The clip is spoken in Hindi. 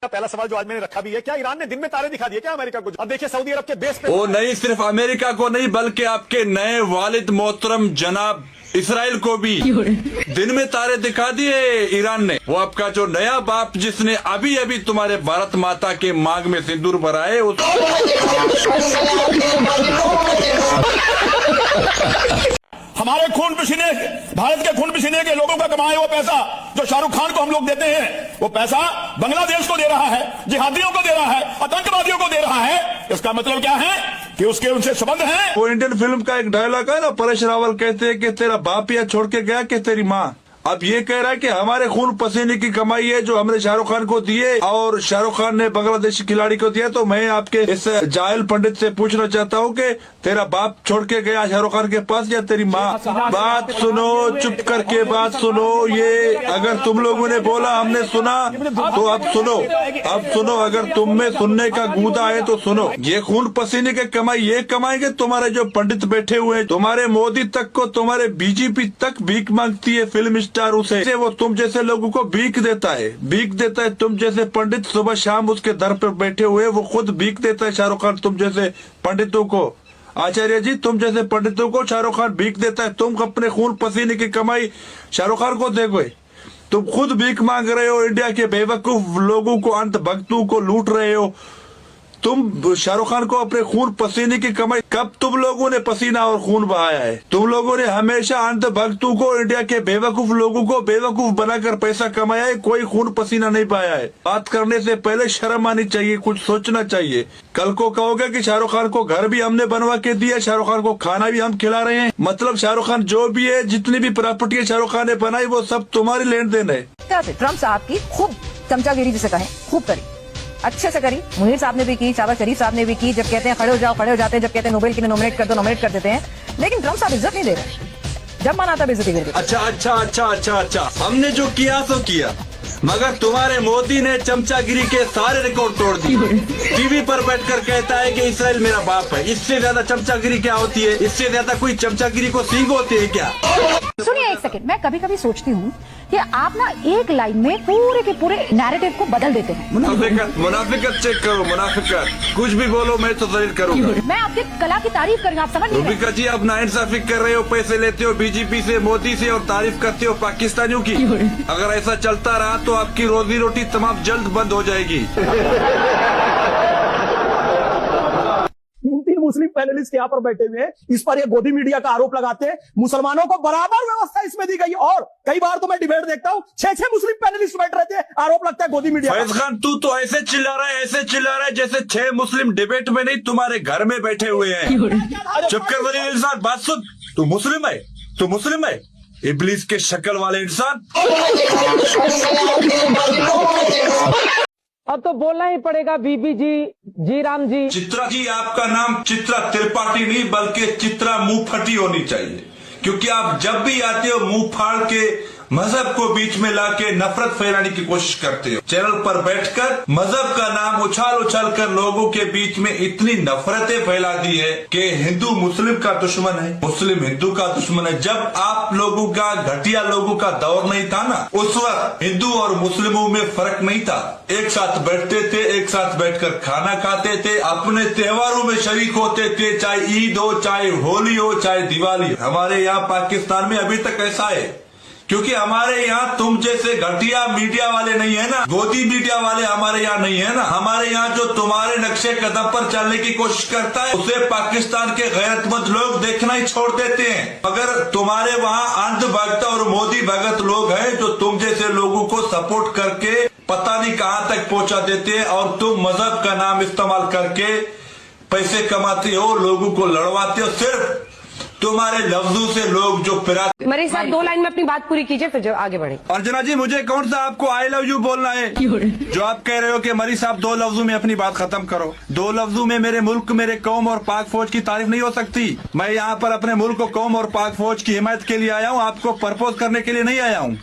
पहला सवाल जो आज मैंने रखा भी है, क्या ईरान ने दिन में तारे दिखा दिए क्या अमेरिका को? अब देखिए सऊदी अरब के बेस पे वो नहीं, सिर्फ अमेरिका को नहीं बल्कि आपके नए वालिद मोहतरम जनाब इसराइल को भी दिन में तारे दिखा दिए ईरान ने। वो आपका जो नया बाप जिसने अभी अभी तुम्हारे भारत माता के मांग में सिंदूर भरा है उस हमारे खून पसीने, भारत के खून पसीने के लोगों का कमाए वो पैसा जो शाहरुख खान को हम लोग देते हैं, वो पैसा बांग्लादेश को दे रहा है, जिहादियों को दे रहा है, आतंकवादियों को दे रहा है। इसका मतलब क्या है कि उसके उनसे संबंध हैं। वो इंडियन फिल्म का एक डायलॉग है ना, परेश रावल कहते हैं कि तेरा बाप या छोड़ के गया कि तेरी माँ। अब ये कह रहा है कि हमारे खून पसीने की कमाई है जो हमने शाहरुख खान को दिए और शाहरुख खान ने बांग्लादेशी खिलाड़ी को दिया। तो मैं आपके इस जाहिल पंडित से पूछना चाहता हूँ कि तेरा बाप छोड़ के गया शाहरुख खान के पास या तेरी माँ? बात सुनो, चुप करके बात सुनो। ये अगर तुम लोगों ने बोला हमने सुना तो अब सुनो, अगर तुम में सुनने का गूदा है तो सुनो। ये खून पसीने की कमाई ये कमाएंगे तुम्हारे जो पंडित बैठे हुए हैं, तुम्हारे मोदी तक को, तुम्हारे बीजेपी तक भीख मांगती है फिल्म स्टार उसे, वो तुम जैसे लोगों को भीख देता है। तुम जैसे पंडित सुबह शाम उसके दर पर बैठे हुए, वो खुद भीख देता है शाहरुख खान तुम जैसे पंडितों को। आचार्य जी, तुम जैसे पंडितों को शाहरुख खान भीख देता है। तुम अपने खून पसीने की कमाई शाहरुख खान को दोगे? तुम खुद भीख मांग रहे हो, इंडिया के बेवकूफ लोगों को, अंध भक्तों को लूट रहे हो। तुम शाहरुख खान को अपने खून पसीने की कमाई, कब तुम लोगों ने पसीना और खून बहाया है? तुम लोगों ने हमेशा अंध भक्तों को, इंडिया के बेवकूफ लोगों को बेवकूफ बनाकर पैसा कमाया है, कोई खून पसीना नहीं पाया है। बात करने से पहले शर्म आनी चाहिए, कुछ सोचना चाहिए। कल को कहोगे कि शाहरुख खान को घर भी हमने बनवा के दिया, शाहरुख खान को खाना भी हम खिला रहे हैं। मतलब शाहरुख खान जो भी है, जितनी भी प्रॉपर्टी शाहरुख खान ने बनाई, वो सब तुम्हारी लेन देन है। ट्रम्प साहब की खूब चमचागिरी जिसे कहें, खूब करी, अच्छे से करी। मुनीर साहब ने भी की, शाहबाज शरीफ साहब ने भी की। जब कहते हैं खड़े हो जाओ, खड़े हो जाते हैं। जब कहते हैं नोबेल के लिए नॉमिनेट कर दो, नॉमिनेट कर देते हैं। लेकिन ट्रम्प साहब इज्जत नहीं दे रहे, जब मन आता बेइज्जती करके। अच्छा, हमने जो किया सो किया, मगर तुम्हारे मोदी ने चमचागिरी के सारे रिकॉर्ड तोड़ दिए। टीवी पर बैठकर कहता है कि इसराइल मेरा बाप है। इससे ज्यादा चमचागिरी क्या होती है? इससे ज्यादा कोई चमचागिरी को सींग होती है क्या? सुनिए एक सेकंड, मैं कभी कभी सोचती हूँ कि आप ना एक लाइन में पूरे के पूरे नैरेटिव को बदल देते हैं। मुनाफिकत चेक करो, मुनाफिकत। कुछ भी बोलो मैं तो जरूर करूँगा। मैं आपकी कला की तारीफ करूँगा, आप समझ नहीं रहे। रूबिका जी, आप नाइंसाफी कर रहे हो, पैसे लेते हो बीजेपी से, मोदी से, और तारीफ करते हो पाकिस्तानियों की। अगर ऐसा चलता रहा तो आपकी रोजी रोटी तमाम जल्द बंद हो जाएगी। तीन मुस्लिम पैनलिस्ट यहाँ पर बैठे हुए हैं, इस पर ये गोदी मीडिया का आरोप लगाते हैं। मुसलमानों को बराबर व्यवस्था इसमें दी गई। और कई बार तो मैं डिबेट देखता हूँ, 6 मुस्लिम पैनलिस्ट बैठ रहे थे, आरोप लगता है गोदी मीडिया। फैज खान, तू तो ऐसे चिल्ला रहा है जैसे 6 मुस्लिम डिबेट में नहीं, तुम्हारे घर में बैठे हुए हैं। चुप कर वली इंसान, बात सुन। तू मुस्लिम है, इब्लीस के शक्ल वाले इंसान। अब तो बोलना ही पड़ेगा बीबी जी, जी राम जी। चित्रा जी, आपका नाम चित्रा त्रिपाठी नहीं बल्कि चित्रा मुंह फटी होनी चाहिए, क्योंकि आप जब भी आते हो मुंह फाड़ के मजहब को बीच में लाके नफरत फैलाने की कोशिश करते हो। चैनल पर बैठकर मजहब का नाम उछाल कर लोगों के बीच में इतनी नफरतें फैला दी है कि हिंदू मुस्लिम का दुश्मन है, मुस्लिम हिंदू का दुश्मन है। जब आप लोगों का, घटिया लोगों का दौर नहीं था ना, उस वक्त हिंदू और मुस्लिमों में फर्क नहीं था। एक साथ बैठते थे, एक साथ बैठकर खाना खाते थे, अपने त्योहारों में शरीक होते थे, चाहे ईद हो, चाहे होली हो, चाहे दिवाली। हमारे यहाँ पाकिस्तान में अभी तक ऐसा है, क्योंकि हमारे यहाँ तुम जैसे घटिया मीडिया वाले नहीं है ना, गोदी मीडिया वाले हमारे यहाँ नहीं है ना। हमारे यहाँ जो तुम्हारे नक्शे कदम पर चलने की कोशिश करता है, उसे पाकिस्तान के गैरतमंद लोग देखना ही छोड़ देते हैं। मगर तुम्हारे वहाँ अंध भक्त और मोदी भगत लोग हैं जो तुम जैसे लोगों को सपोर्ट करके पता नहीं कहाँ तक पहुँचा देते हैं, और तुम मजहब का नाम इस्तेमाल करके पैसे कमाते हो, लोगों को लड़वाते हो। सिर्फ तुम्हारे लफ्जों से लोग जो मरी साहब 2 लाइन में अपनी बात पूरी कीजिए, फिर जो आगे बढ़े। अर्चना जी, मुझे कौन सा आपको आई लव यू बोलना है? जो आप कह रहे हो कि मरी साहब 2 लफ्जों में अपनी बात खत्म करो। 2 लफ्जों में मेरे मुल्क, मेरे कौम और पाक फौज की तारीफ नहीं हो सकती। मैं यहाँ पर अपने मुल्क, कौम और पाक फौज की हिमायत के लिए आया हूँ, आपको प्रपोज करने के लिए नहीं आया हूँ।